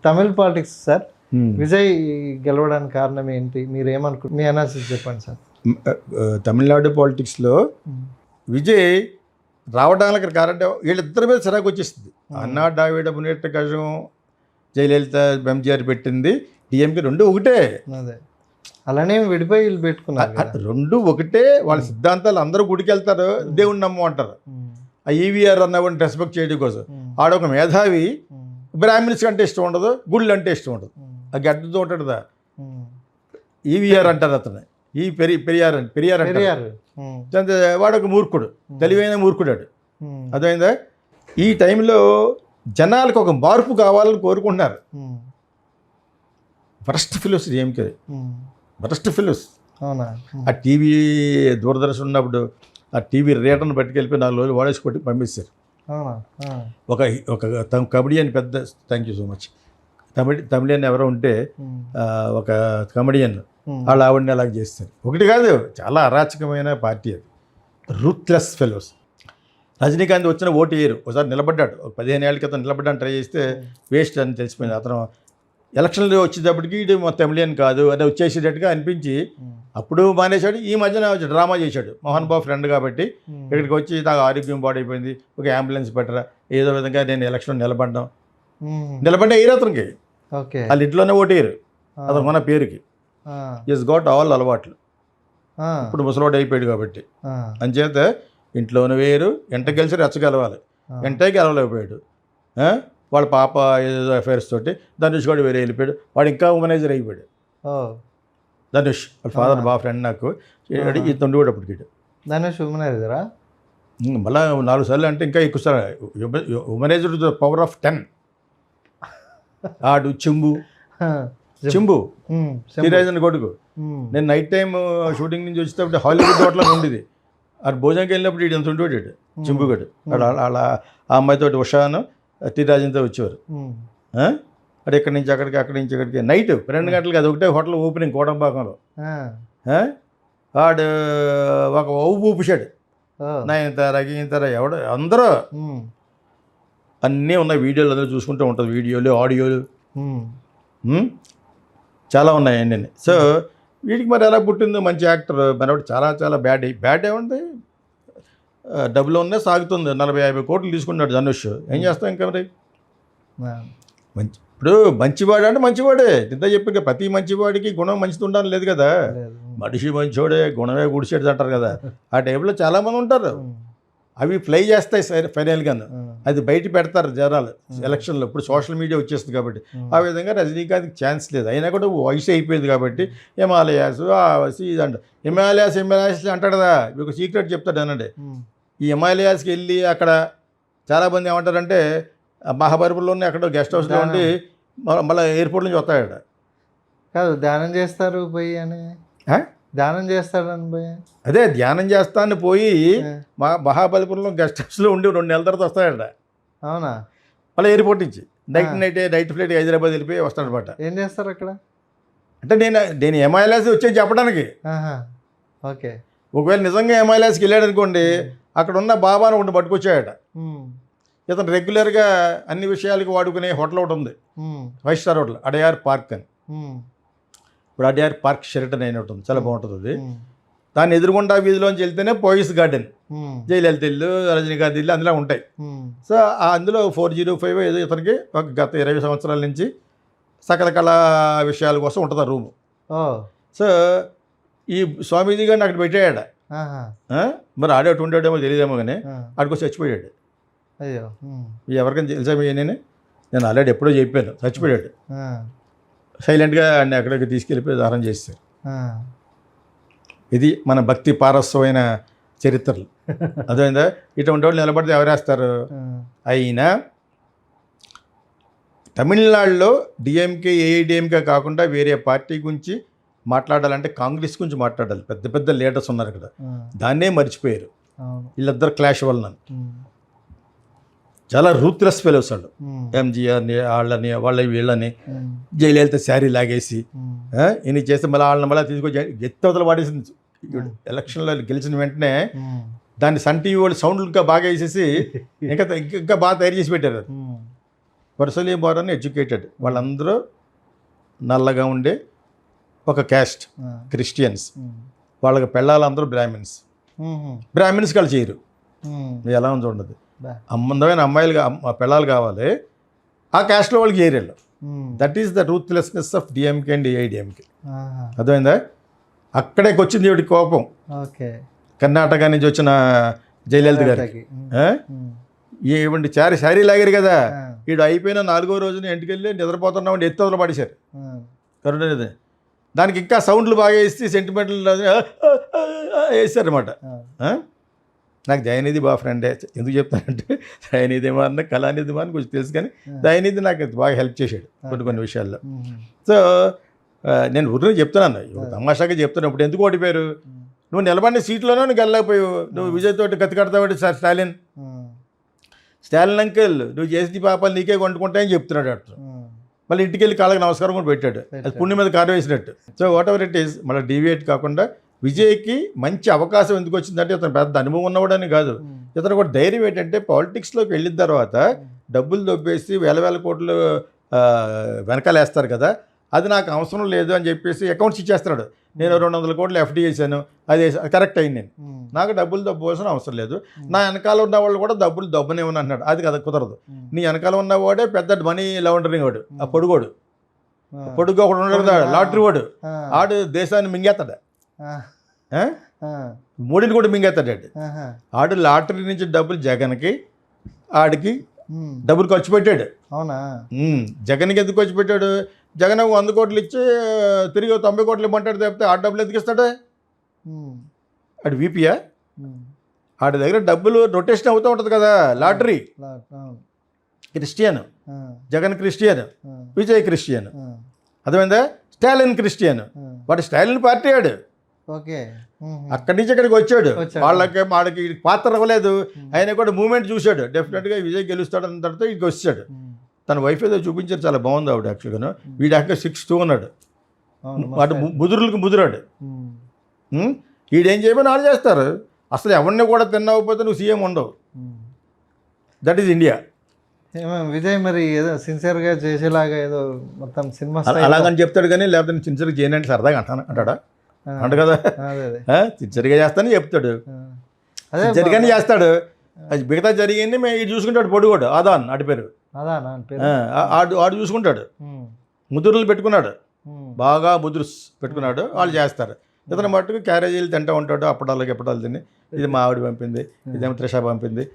తమిళ politics sir, Vijay గెలవడానికి కారణం ఏంటి? మీరు ఏమనుకుంటు, మీ అనాలిసిస్ చెప్పండి సార్. తమిళనాడు పాలిటిక్స్లో విజయ్ రావడానికి కారణం వీళ్ళిద్దరి మీద చిరాకు వచ్చేస్తుంది. అన్నా డావిడ మునేట్ట కజం, జయలలిత ఎంజీఆర్ పెట్టింది డిఎంకే రెండు ఒకటే. అదే అలానే విడిపోయి వీళ్ళు పెట్టుకున్నారు. రెండు ఒకటే. వాళ్ళ సిద్ధాంతాలు అందరూ గుడికి వెళ్తారు, దేవుణ్ణి నమ్మంటారు. ఆ ఈవీఆర్ అన్నవాడిని రెస్పెక్ట్ చేయడం కోసం. ఆడొక మేధావి, బ్రాహ్మిన్స్ అంటే ఇష్టం ఉండదు, గుళ్ళు అంటే ఇష్టం ఉండదు. ఆ గడ్డతో ఉంటాడుదా ఈవీఆర్ అంటారు అతను. ఈ పెరియార్ అంటారు. వాడొక మూర్ఖుడు, తెలివైన మూర్ఖుడాడు. అదైందా? ఈ టైంలో జనాలకు ఒక మార్పు కావాలని కోరుకుంటున్నారు. Worst ఫిలోస్ DMK, worst ఫిలోస్. ఆ టీవీ దూరదర్శన్ ఉన్నప్పుడు ఆ టీవీ రేటర్ని పట్టుకెళ్ళిపోయి 4 రోజులు వాడేసి కొట్టి పంపిస్తారు. ఒక కమెడియన్, పెద్ద thank you so much, Tamilian ఎవరో ఉంటే ఒక కమెడియన్ వాళ్ళు ఆవిడని అలాగ చేస్తారు. ఒకటి కాదు, చాలా అరాచకమైన పార్టీ అది. Ruthless fellows. రజనీకాంత్ వచ్చిన ఓటు వేయరు. ఒకసారి నిలబడ్డాడు, 15 ఏళ్ళ క్రితం నిలబడ్డాను, ట్రై చేస్తే వేస్ట్ అని తెలిసిపోయింది. అతను ఎలక్షన్లో వచ్చేటప్పటికి ఇది తమిళియన్ కాదు అది వచ్చేసేటట్టుగా అనిపించి అప్పుడు మానేశాడు. ఈ మధ్యన డ్రామా చేశాడు. మోహన్ బాబు ఫ్రెండ్ కాబట్టి ఇక్కడికి వచ్చి నాకు ఆరోగ్యం పాడైపోయింది, ఒక అంబులెన్స్ పెట్టరా, ఏదో విధంగా నేను ఎలక్షన్ నిలబడ్డా వేయరు అతనికి. వాళ్ళ ఇంట్లోనే ఓటేయరు అతను మన పేరుకి. ఈజ్ గాట్ ఆల్ అలవాట్లు. ఇప్పుడు ముసలోడు అయిపోయాడు కాబట్టి అంచేత ఇంట్లోనే వేయరు. ఎంట గెలిచి రెచ్చగలవాలి, ఎంటే గెలవలేకపోయాడు. వాళ్ళ పాప ఏదో అఫైర్స్ తోటి ధనుష్ కూడా వేరే వెళ్ళిపోయాడు. వాడు ఇంకా ఉమనైజర్ అయిపోయాడు. ధనుష్ వాళ్ళ ఫాదర్ బాగా ఫ్రెండ్ నాకు. ఈ తొండి కూడా అప్పటికి ధనుష్ ఉమనైజరా? మళ్ళీ 4 సార్లు అంటే ఇంకా ఎక్కువ సార్. Womaniser power of 10. ఆడు చెంబు శ్రీరాజన్ కొడుకు. నేను నైట్ టైం షూటింగ్ నుంచి వచ్చేటప్పుడు హాలీవుడ్ హోటల్లో ఉండేది. ఆడు భోజనంకి వెళ్ళినప్పుడు ఇటు ఎంత ఉండిపోయాడు చెంబుగడు. అలా ఆ అమ్మాయితోటి ఉషాను టీరాజన్తో వచ్చేవారు. అటు ఇక్కడి నుంచి అక్కడికి, అక్కడి నుంచి ఇక్కడికి. నైట్ 12 గంటలకి అది ఒకటే హోటల్ ఓపెనింగ్ కోటంపాకంలో. వాడు ఒక ఊపిశాడు. నయనతార ఎవడు అందరూ అన్నీ ఉన్నాయి. వీడియోలు అందరూ చూసుకుంటూ ఉంటుంది. వీడియోలు, ఆడియోలు చాలా ఉన్నాయి అన్నీ. సో వీడికి మరి ఎలా పుట్టిందో మంచి యాక్టర్ మనవాడు. చాలా చాలా బ్యాడ్ ఏముంది, డబ్బులు ఉన్నా సాగుతుంది. 40-50 కోట్లు తీసుకున్నాడు ధనుష్. ఏం చేస్తాం ఇంకా మరి. ఇప్పుడు మంచివాడు అంటే మంచివాడే. ఇంత చెప్పి ప్రతి మంచివాడికి గుణం మంచిది ఉండాలని లేదు కదా. మనిషి మంచివాడే గుణమే గుడిసేది అంటారు కదా. ఆ టైంలో చాలామంది ఉంటారు. అవి ఫ్లై చేస్తాయి ఫైనల్గా. అది బయట పెడతారు జనాలు ఎలక్షన్లో. ఇప్పుడు సోషల్ మీడియా వచ్చేస్తుంది కాబట్టి. ఆ విధంగా రజనీకాంత్కి ఛాన్స్ లేదు. అయినా కూడా వయసు అయిపోయింది కాబట్టి హిమాలయాస్ ఇదంట. హిమాలయాస్ అంటాడు కదా. మీకు సీక్రెట్ చెప్తాడు అనండి. ఈ హిమాలయాస్కి వెళ్ళి అక్కడ చాలామంది ఏమంటారంటే మహాబలిపురంలోనే అక్కడ గెస్ట్ హౌస్లో ఉండి మళ్ళీ ఎయిర్పోర్ట్ నుంచి వస్తాయట. కాదు, ధ్యానం చేస్తారు పోయి అని. ధ్యానం చేస్తాడని పోయి, అదే ధ్యానం చేస్తాను పోయి మహాబలిపురంలో గెస్ట్ హౌస్లో ఉండి 2 నెలల తర్వాత వస్తాడట. అవునా? మళ్ళీ ఎయిర్పోర్ట్ నుంచి నైట్ ఫ్లైట్ హైదరాబాద్ వెళ్ళిపోయి వస్తాడనమాట. ఏం చేస్తారు అక్కడ అంటే నేను హిమాలయాస్ వచ్చేది చెప్పడానికి. ఓకే. ఒకవేళ నిజంగా హిమాలయాస్కి వెళ్ళాడు అనుకోండి, అక్కడ ఉన్న బాబాను ఒకటి పట్టుకొచ్చాడట. ఇతను రెగ్యులర్గా అన్ని విషయాలకి వాడుకునే హోటల్ ఒకటి ఉంది, 5 స్టార్ హోటల్, అడయార్ పార్క్ అని. ఇప్పుడు అడయార్ పార్క్ షెరటన్ అయిన ఉంటుంది, చాలా బాగుంటుంది అది. దాన్ని ఎదురుగుండా వీధిలోంచి వెళ్తేనే పోయిస్ గార్డెన్, జయలలిత ఇల్లు, రజనీకాంత్ ఇల్లు అందులో ఉంటాయి. సో అందులో 405 ఏదో ఇతనికి గత 20 సంవత్సరాల నుంచి సకల కళా విషయాల కోసం ఉంటుంది ఆ రూము. సో ఈ స్వామీజీ గారిని అక్కడ పెట్టాడు. మరి ఆడే ఉండేమో తెలియదేమో కానీ ఆడికొచ్చి చచ్చిపోయాడు. అయ్యో, ఎవరికైనా తెలుసా నేను ఆల్రెడీ ఎప్పుడో చెప్పాను. చచ్చిపోయాడు. సైలెంట్గా అన్ని అక్కడికి తీసుకెళ్ళిపోయి దానం చేస్తారు. ఇది మన భక్తి పారస్యమైన చరిత్రలు. అదేందా ఇటువంటి వాళ్ళు నిలబడితే ఎవరేస్తారు. అయినా తమిళనాడులో డిఎంకే ఏఐడిఎంకే కాకుండా వేరే పార్టీ గురించి మాట్లాడాలంటే కాంగ్రెస్ గురించి మాట్లాడాలి. పెద్ద పెద్ద లీడర్స్ ఉన్నారు ఇక్కడ, దాన్నే మర్చిపోయారు వీళ్ళిద్దరు క్లాష్ వలన. చాలా రూత్లెస్ ఫెలోస్ వాళ్ళు. ఎంజీఆర్ని వీళ్ళని జయలలిత శారీ లాగేసి ఇన్ని చేస్తే మళ్ళీ వాళ్ళని మళ్ళీ తీసుకొచ్చి ఎత్తవతలు వాడేసింది. ఎలక్షన్లో గెలిచిన వెంటనే దాన్ని సన్ టీవీ వాళ్ళు సౌండ్లు ఇంకా బాగా వేసేసి ఇంకా బాగా తయారు చేసి పెట్టారు. వర్సలీ బార్ అని ఎడ్యుకేటెడ్, వాళ్ళందరూ నల్లగా ఉండే ఒక క్యాస్ట్, క్రిస్టియన్స్. వాళ్ళకి పెళ్ళాలందరూ బ్రాహ్మిన్స్. బ్రాహ్మిన్స్ వాళ్ళు చేయరు. ఎలా ఉంది ఉండదు, అందమైన అమ్మాయిలు పెళ్ళాలు కావాలి, ఆ క్యాస్ట్లో వాళ్ళకి చేయరు. That is the ruthlessness of DMK and AIADMK. అర్థమైందా? అక్కడికి వచ్చింది ఈవిడి కోపం. కర్ణాటక నుంచి వచ్చిన జయలలిత గారికి. ఏమండి శారీ లాగారు కదా, వీడు అయిపోయిన 4వ రోజున ఇంటికి వెళ్ళి నిద్రపోతున్నామండి ఎత్తుదలు పడేశారు కరుణ. దానికి ఇంకా సౌండ్లు బాగా వేసి సెంటిమెంటల్ వేసారనమాట. నాకు దయానిధి బాగా ఫ్రెండే. ఎందుకు చెప్తానంటే దయానిధి అన్న కళానిధి అని కొంచెం తెలుసు, కానీ దయానిధి నాకు బాగా హెల్ప్ చేశాడు కొన్ని విషయాల్లో. సో నేను ఊరిని చెప్తున్నాను, తమాషాగా చెప్తాను. ఇప్పుడు ఎందుకు ఓడిపోయారు? నువ్వు నిలబడిన సీట్లోనే నువ్వు గెలలేకపోయావు. నువ్వు విజయ్ తోటి కత్తి కడతావు సార్ స్టాలిన్ అంకుల్ నువ్వు చేసి పాపాలు నీకే వండుకుంటాయని చెప్తున్నాడు అట్లా. మళ్ళీ ఇంటికి వెళ్ళి కాళ్ళకి నమస్కారం కూడా పెట్టాడు, అది పుణ్యం మీద కారు వేసినట్టు. So what ever it is, మళ్ళీ డీవియేట్ కాకుండా విజయ్కి మంచి అవకాశం ఎందుకు వచ్చిందంటే ఇతను పెద్ద అనుభవం ఉన్నవాడని కాదు, ఇతను కూడా ధైర్యం ఏంటంటే పాలిటిక్స్లోకి వెళ్ళిన తర్వాత డబ్బులు దొబ్బేసి వేల కోట్లు వెనకాల వేస్తారు కదా, అది నాకు అవసరం లేదు అని చెప్పేసి అకౌంట్స్ ఇచ్చేస్తున్నాడు. నేను 200 కోట్లు ఎఫ్డీ చేశాను, అది కరెక్ట్ అయింది. నేను నాకు డబ్బులు దబ్బవలసిన అవసరం లేదు, నా వెనకాల ఉన్న వాళ్ళు కూడా డబ్బులు దబ్బనేమని అన్నాడు. అది కదా కుదరదు. నీ వెనకాల ఉన్నవాడే పెద్ద మనీ లాండరింగ్ వాడు, ఆ పొడుగోడు ఒకడు ఉండడు, లాటరీ వాడు. ఆడు దేశాన్ని మింగేస్తాడు, మోడీని కూడా మింగేస్తాడు. ఆడు లాటరీ నుంచి డబ్బులు జగన్కి ఆడికి డబ్బులు ఖర్చు పెట్టాడు. అవునా? జగన్కి ఎందుకు ఖర్చు పెట్టాడు? జగన్ 100 కోట్లు ఇచ్చి తిరిగి 90 కోట్లు ఇమ్మంటాడు తప్పితే ఆ డబ్బులు ఎందుకు ఇస్తాడు? ఆడు వీపీయా? ఆడి దగ్గర డబ్బులు రొటేషన్ అవుతూ ఉంటుంది కదా. Lottery Christian, Jagan Christian, Vijay Christian. అర్థమైందా? స్టాలిన్ క్రిస్టియన్. వాడు స్టాలిన్ పార్టీ ఆడు. అక్కడి నుంచి ఇక్కడికి వచ్చాడు. వాడికి పాత్ర ఇవ్వలేదు, ఆయన కూడా మూమెంట్ చూశాడు. డెఫినెట్గా విజయ్ గెలుస్తాడు అన్న తర్వాత ఇక్కడికి వచ్చాడు. తన వైఫ్ ఏదో చూపించారు, చాలా బాగుంది ఆవిడ. యాక్చువల్గా వీడు యాక్చువల్గా 6'2" ఉన్నాడు. వాడు ముదురులకు ముదురాడు. వీడేం చేయమని వాళ్ళు చేస్తారు. అసలు ఎవరిని కూడా తిన్నాకపోతే నువ్వు సీఎం ఉండవు. That is India. విజయ్ మరి ఏదో సిన్సియర్గా చేసేలాగా ఏదో మొత్తం సినిమా అలాగని చెప్తాడు, కానీ లేకపోతే నేను సిన్సియర్గా చేయనంటే సరదాగా అంటాడా? అంట కదా, సిన్సియర్గా చేస్తానని చెప్తాడు, సిన్సియర్గానే చేస్తాడు. అది మిగతా జరిగింది మేము ఇది చూసుకుంటాడు. పొడుగోడు ఆదాన్ ఆడి పేరు, ఆడు చూసుకుంటాడు. ముదురులు పెట్టుకున్నాడు, బాగా ముదురు పెట్టుకున్నాడు, వాళ్ళు చేస్తారు. ఇతను మట్టుకు క్యారేజీలు తింటూ ఉంటాడు, అప్పడాలు తిని ఇది మా ఆవిడ పంపింది, ఇదేమో త్రిష పంపింది,